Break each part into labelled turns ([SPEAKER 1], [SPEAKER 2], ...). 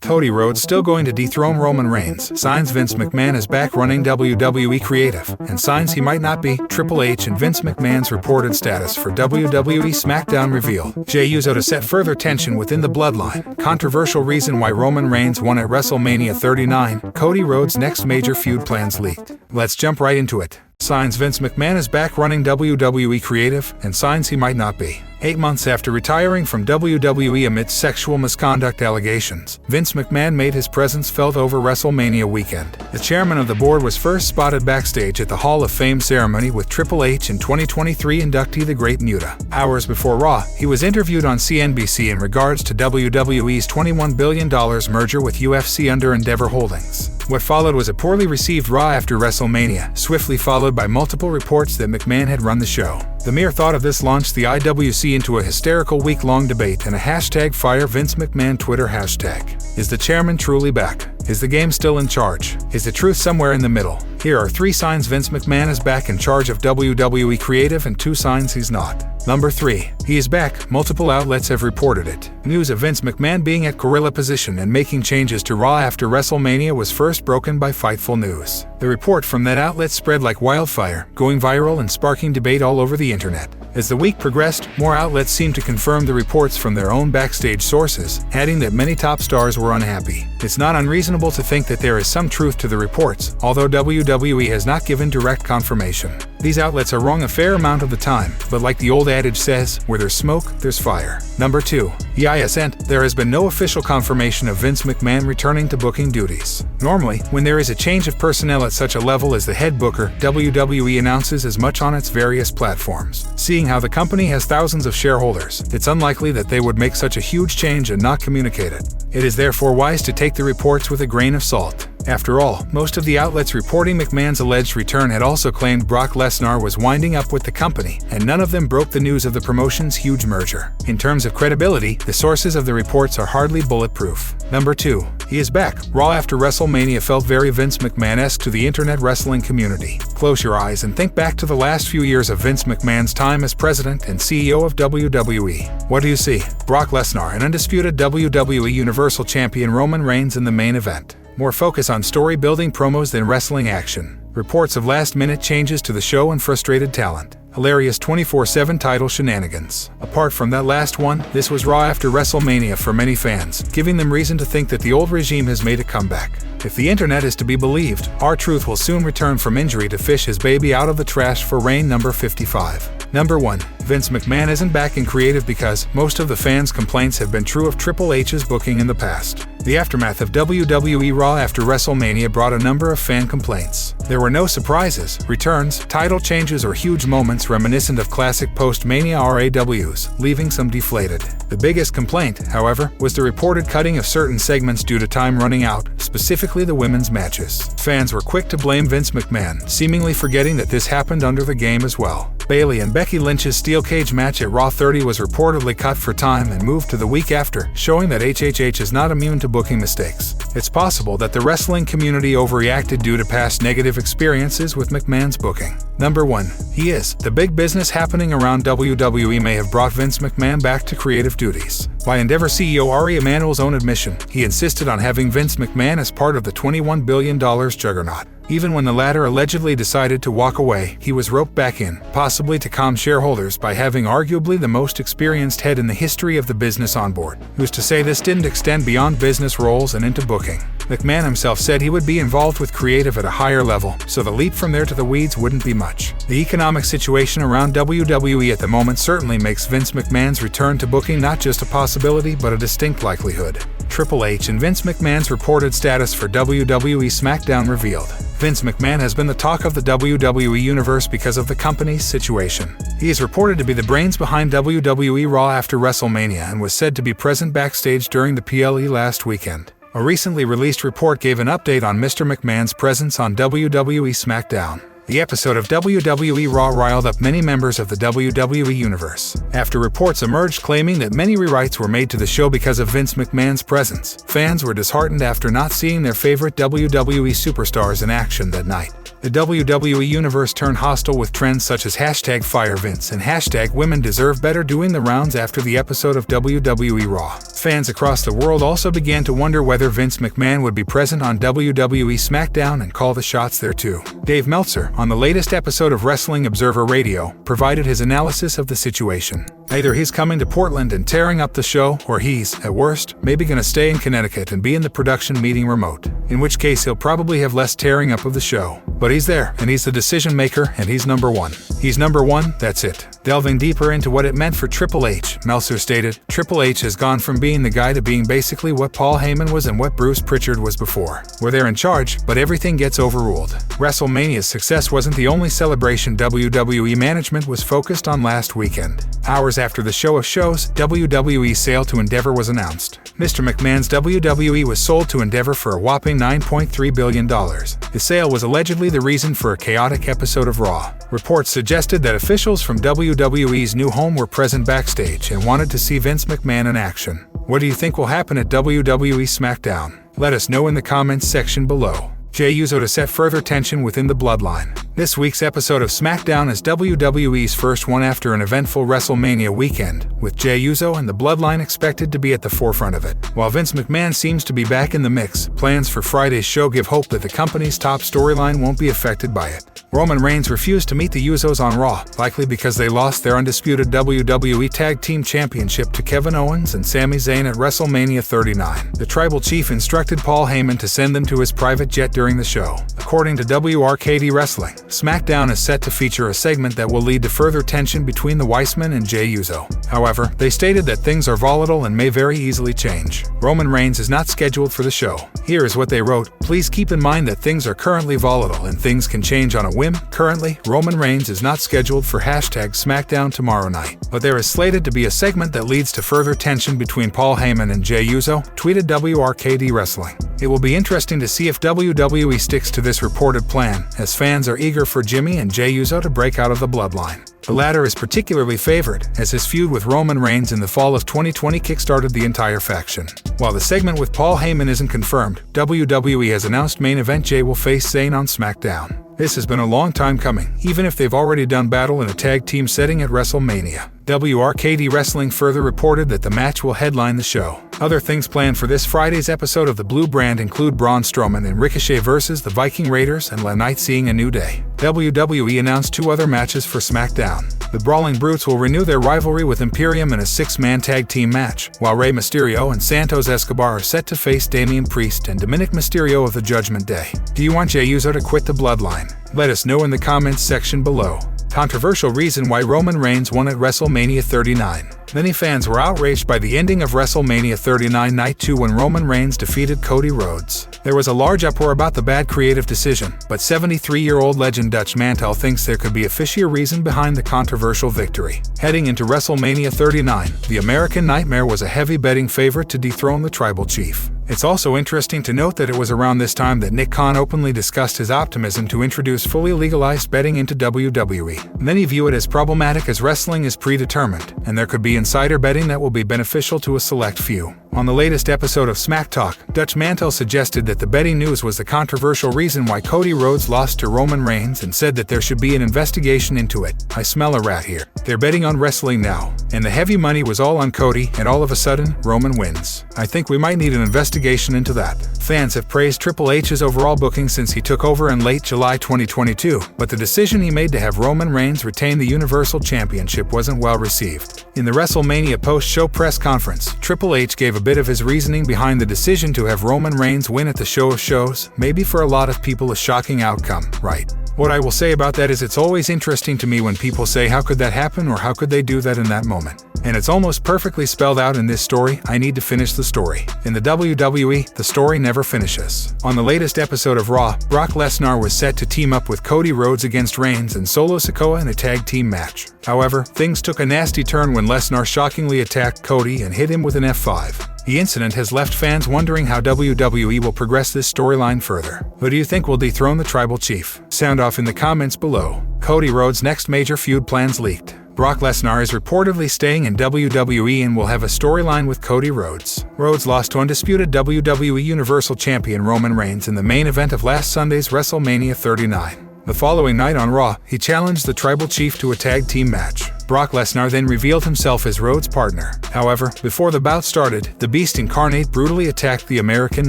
[SPEAKER 1] Cody Rhodes still going to dethrone Roman Reigns. Signs Vince McMahon is back running WWE creative, and signs he might not be. Triple H and Vince McMahon's reported status for WWE SmackDown reveal. Jey Uso to set further tension within the Bloodline. Controversial reason why Roman Reigns won at WrestleMania 39. Cody Rhodes' next major feud plans leaked. Let's jump right into it. Signs Vince McMahon is back running WWE creative, and signs he might not be. 8 months after retiring from WWE amidst sexual misconduct allegations, Vince McMahon made his presence felt over WrestleMania weekend. The chairman of the board was first spotted backstage at the Hall of Fame ceremony with Triple H and 2023 inductee The Great Muta. Hours before Raw, he was interviewed on CNBC in regards to WWE's $21 billion merger with UFC under Endeavor Holdings. What followed was a poorly received Raw after WrestleMania, swiftly followed by multiple reports that McMahon had run the show. The mere thought of this launched the IWC into a hysterical week-long debate and a #Fire Vince McMahon Twitter hashtag. Is the chairman truly back? Is the game still in charge? Is the truth somewhere in the middle? Here are 3 signs Vince McMahon is back in charge of WWE creative and 2 signs he's not. Number 3. He is back. Multiple outlets have reported it. News of Vince McMahon being at gorilla position and making changes to Raw after WrestleMania was first broken by Fightful News. The report from that outlet spread like wildfire, going viral and sparking debate all over the internet. As the week progressed, more outlets seemed to confirm the reports from their own backstage sources, adding that many top stars were unhappy. It's not unreasonable to think that there is some truth to the reports, although WWE has not given direct confirmation. These outlets are wrong a fair amount of the time, but like the old adage says, where there's smoke, there's fire. Number 2. There has been no official confirmation of Vince McMahon returning to booking duties. Normally, when there is a change of personnel at such a level as the head booker, WWE announces as much on its various platforms. Seeing how the company has thousands of shareholders, it's unlikely that they would make such a huge change and not communicate it. It is therefore wise to take the reports with a grain of salt. After all, most of the outlets reporting McMahon's alleged return had also claimed Brock Lesnar was winding up with the company, and none of them broke the news of the promotion's huge merger. In terms of credibility, the sources of the reports are hardly bulletproof. Number 2. He is back. Raw after WrestleMania felt very Vince McMahon-esque to the internet wrestling community. Close your eyes and think back to the last few years of Vince McMahon's time as president and CEO of WWE. What do you see? Brock Lesnar, an undisputed WWE Universal Champion Roman Reigns in the main event. More focus on story-building promos than wrestling action. Reports of last-minute changes to the show and frustrated talent. Hilarious 24/7 title shenanigans. Apart from that last one, this was Raw after WrestleMania for many fans, giving them reason to think that the old regime has made a comeback. If the internet is to be believed, R-Truth will soon return from injury to fish his baby out of the trash for reign number 55. Number 1. Vince McMahon isn't back in creative because most of the fans' complaints have been true of Triple H's booking in the past. The aftermath of WWE Raw after WrestleMania brought a number of fan complaints. There were no surprises, returns, title changes, or huge moments reminiscent of classic post-Mania RAWs, leaving some deflated. The biggest complaint, however, was the reported cutting of certain segments due to time running out, specifically the women's matches. Fans were quick to blame Vince McMahon, seemingly forgetting that this happened under the game as well. Bayley and Becky Lynch's steel cage match at Raw 30 was reportedly cut for time and moved to the week after, showing that HHH is not immune to booking mistakes. It's possible that the wrestling community overreacted due to past negative experiences with McMahon's booking. Number 1. He is. The big business happening around WWE may have brought Vince McMahon back to creative duties. By Endeavor CEO Ari Emanuel's own admission, he insisted on having Vince McMahon as part of the $21 billion juggernaut. Even when the latter allegedly decided to walk away, he was roped back in, possibly to calm shareholders by having arguably the most experienced head in the history of the business on board. Who's to say this didn't extend beyond business roles and into booking? McMahon himself said he would be involved with creative at a higher level, so the leap from there to the weeds wouldn't be much. The economic situation around WWE at the moment certainly makes Vince McMahon's return to booking not just a possibility but a distinct likelihood. Triple H and Vince McMahon's reported status for WWE SmackDown revealed. Vince McMahon has been the talk of the WWE universe because of the company's situation. He is reported to be the brains behind WWE Raw after WrestleMania and was said to be present backstage during the PLE last weekend. A recently released report gave an update on Mr. McMahon's presence on WWE SmackDown. The episode of WWE Raw riled up many members of the WWE universe. After reports emerged claiming that many rewrites were made to the show because of Vince McMahon's presence, fans were disheartened after not seeing their favorite WWE superstars in action that night. The WWE Universe turned hostile with trends such as #FireVince and #WomenDeserveBetter doing the rounds after the episode of WWE Raw. Fans across the world also began to wonder whether Vince McMahon would be present on WWE SmackDown and call the shots there too. Dave Meltzer, on the latest episode of Wrestling Observer Radio, provided his analysis of the situation. Either he's coming to Portland and tearing up the show, or he's, at worst, maybe gonna stay in Connecticut and be in the production meeting remote, in which case he'll probably have less tearing up of the show. But he's there, and he's the decision maker, and he's number one. He's number one, that's it. Delving deeper into what it meant for Triple H, Meltzer stated, Triple H has gone from being the guy to being basically what Paul Heyman was and what Bruce Pritchard was before, where they're in charge, but everything gets overruled. WrestleMania's success wasn't the only celebration WWE management was focused on last weekend. Hours after the show of shows, WWE's sale to Endeavor was announced. Mr. McMahon's WWE was sold to Endeavor for a whopping $9.3 billion. The sale was allegedly the reason for a chaotic episode of Raw. Reports suggested that officials from WWE's new home were present backstage and wanted to see Vince McMahon in action. What do you think will happen at WWE SmackDown? Let us know in the comments section below. Jey Uso to set further tension within the Bloodline. This week's episode of SmackDown is WWE's first one after an eventful WrestleMania weekend, with Jey Uso and the Bloodline expected to be at the forefront of it. While Vince McMahon seems to be back in the mix, plans for Friday's show give hope that the company's top storyline won't be affected by it. Roman Reigns refused to meet the Usos on Raw, likely because they lost their undisputed WWE Tag Team Championship to Kevin Owens and Sami Zayn at WrestleMania 39. The Tribal Chief instructed Paul Heyman to send them to his private jet during the show. According to WRKD Wrestling, SmackDown is set to feature a segment that will lead to further tension between the Weissman and Jey Uso. However, they stated that things are volatile and may very easily change. Roman Reigns is not scheduled for the show. Here is what they wrote: please keep in mind that things are currently volatile and things can change on a whim. Currently, Roman Reigns is not scheduled for #SmackDown tomorrow night, but there is slated to be a segment that leads to further tension between Paul Heyman and Jey Uso, tweeted WRKD Wrestling. It will be interesting to see if WWE sticks to this reported plan, as fans are eager for Jimmy and Jey Uso to break out of the Bloodline. The latter is particularly favored, as his feud with Roman Reigns in the fall of 2020 kickstarted the entire faction. While the segment with Paul Heyman isn't confirmed, WWE has announced main event Jey will face Zayn on SmackDown. This has been a long time coming, even if they've already done battle in a tag team setting at WrestleMania. WRKD Wrestling further reported that the match will headline the show. Other things planned for this Friday's episode of the Blue Brand include Braun Strowman and Ricochet versus the Viking Raiders and La Knight seeing a new day. WWE announced 2 other matches for SmackDown. The Brawling Brutes will renew their rivalry with Imperium in a 6-man tag team match, while Rey Mysterio and Santos Escobar are set to face Damian Priest and Dominic Mysterio of the Judgment Day. Do you want Jey Uso to quit the Bloodline? Let us know in the comments section below. Controversial reason why Roman Reigns won at WrestleMania 39. Many fans were outraged by the ending of WrestleMania 39 Night 2 when Roman Reigns defeated Cody Rhodes. There was a large uproar about the bad creative decision, but 73-year-old legend Dutch Mantel thinks there could be a fishier reason behind the controversial victory. Heading into WrestleMania 39, the American Nightmare was a heavy betting favorite to dethrone the Tribal Chief. It's also interesting to note that it was around this time that Nick Khan openly discussed his optimism to introduce fully legalized betting into WWE. Many view it as problematic as wrestling is predetermined, and there could be insider betting that will be beneficial to a select few. On the latest episode of Smack Talk, Dutch Mantel suggested that the betting news was the controversial reason why Cody Rhodes lost to Roman Reigns and said that there should be an investigation into it. I smell a rat here. They're betting on wrestling now, and the heavy money was all on Cody, and all of a sudden, Roman wins. I think we might need an investigation into that. Fans have praised Triple H's overall booking since he took over in late July 2022, but the decision he made to have Roman Reigns retain the Universal Championship wasn't well received. In the WrestleMania post-show press conference, Triple H gave a bit of his reasoning behind the decision to have Roman Reigns win at the show of shows, maybe for a lot of people a shocking outcome, right? What I will say about that is it's always interesting to me when people say how could that happen or how could they do that in that moment. And it's almost perfectly spelled out in this story. I need to finish the story. In the WWE, the story never finishes. On the latest episode of Raw, Brock Lesnar was set to team up with Cody Rhodes against Reigns and Solo Sikoa in a tag team match. However, things took a nasty turn when Lesnar shockingly attacked Cody and hit him with an F5. The incident has left fans wondering how WWE will progress this storyline further. Who do you think will dethrone the Tribal Chief? Sound off in the comments below. Cody Rhodes' next major feud plans leaked. Brock Lesnar is reportedly staying in WWE and will have a storyline with Cody Rhodes. Rhodes lost to undisputed WWE Universal Champion Roman Reigns in the main event of last Sunday's WrestleMania 39. The following night on Raw, he challenged the Tribal Chief to a tag team match. Brock Lesnar then revealed himself as Rhodes' partner. However, before the bout started, the Beast Incarnate brutally attacked the American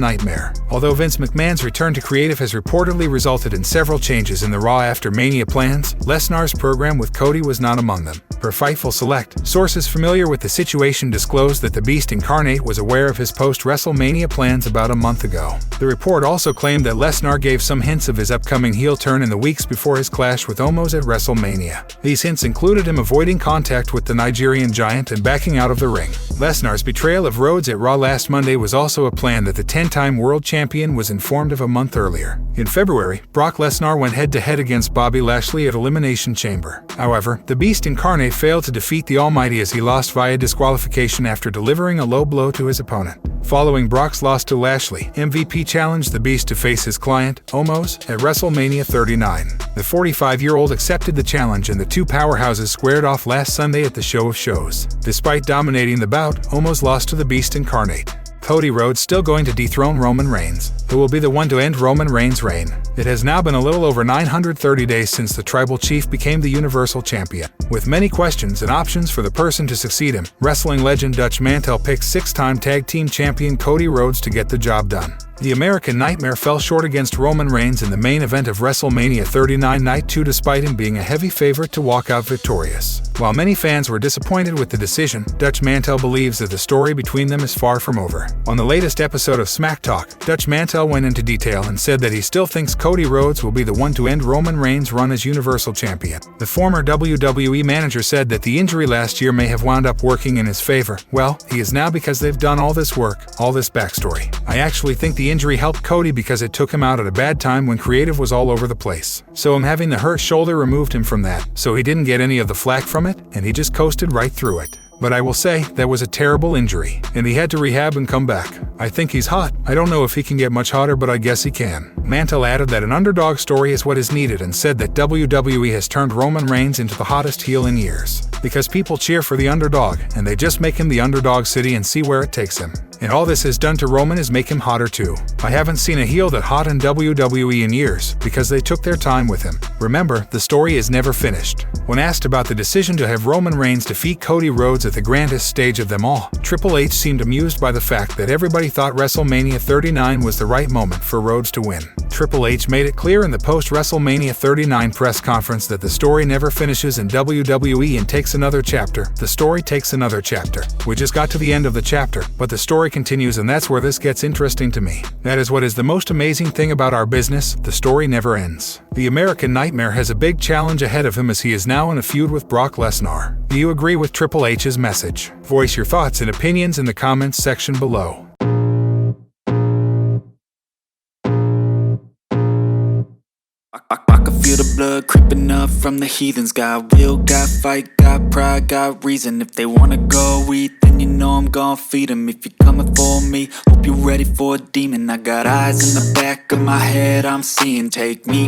[SPEAKER 1] Nightmare. Although Vince McMahon's return to creative has reportedly resulted in several changes in the Raw After Mania plans, Lesnar's program with Cody was not among them. Per Fightful Select, sources familiar with the situation disclosed that the Beast Incarnate was aware of his post-WrestleMania plans about a month ago. The report also claimed that Lesnar gave some hints of his upcoming heel turn in the weeks before his clash with Omos at WrestleMania. These hints included him avoiding contact with the Nigerian giant and backing out of the ring. Lesnar's betrayal of Rhodes at Raw last Monday was also a plan that the 10-time world champion was informed of a month earlier. In February, Brock Lesnar went head-to-head against Bobby Lashley at Elimination Chamber. However, the Beast Incarnate failed to defeat the Almighty as he lost via disqualification after delivering a low blow to his opponent. Following Brock's loss to Lashley, MVP challenged the Beast to face his client, Omos, at WrestleMania 39. The 45-year-old accepted the challenge and the two powerhouses squared off last Sunday at the Show of Shows. Despite dominating the bout, Omos lost to the Beast Incarnate. Cody Rhodes still going to dethrone Roman Reigns, who will be the one to end Roman Reigns' reign. It has now been a little over 930 days since the Tribal Chief became the Universal Champion. With many questions and options for the person to succeed him, wrestling legend Dutch Mantel picked 6-time tag team champion Cody Rhodes to get the job done. The American Nightmare fell short against Roman Reigns in the main event of WrestleMania 39 Night 2 despite him being a heavy favorite to walk out victorious. While many fans were disappointed with the decision, Dutch Mantel believes that the story between them is far from over. On the latest episode of Smack Talk, Dutch Mantel went into detail and said that he still thinks Cody Rhodes will be the one to end Roman Reigns' run as Universal Champion. The former WWE manager said that the injury last year may have wound up working in his favor. Well, he is now because they've done all this work, all this backstory. I actually think the injury helped Cody because it took him out at a bad time when creative was all over the place. So him having the hurt shoulder removed him from that, so he didn't get any of the flack from it, and he just coasted right through it. But I will say, that was a terrible injury, and he had to rehab and come back. I think he's hot. I don't know if he can get much hotter, but I guess he can. Mantel added that an underdog story is what is needed and said that WWE has turned Roman Reigns into the hottest heel in years. Because people cheer for the underdog, and they just make him the underdog city and see where it takes him. And all this has done to Roman is make him hotter too. I haven't seen a heel that hot in WWE in years, because they took their time with him. Remember, the story is never finished. When asked about the decision to have Roman Reigns defeat Cody Rhodes at the grandest stage of them all, Triple H seemed amused by the fact that everybody thought WrestleMania 39 was the right moment for Rhodes to win. Triple H made it clear in the post-WrestleMania 39 press conference that the story never finishes in WWE and takes another chapter. The story takes another chapter. We just got to the end of the chapter, but the story continues, and that's where this gets interesting to me. That is what is the most amazing thing about our business, the story never ends. The American Nightmare has a big challenge ahead of him as he is now in a feud with Brock Lesnar. Do you agree with Triple H's message? Voice your thoughts and opinions in the comments section below.
[SPEAKER 2] I can feel the blood creeping up from the heathens. Got will, got fight, got pride, got reason. If they wanna go eat, then you know I'm gon' feed them. If you're coming for me, hope you're ready for a demon. I got eyes in the back of my head, I'm seeing. Take me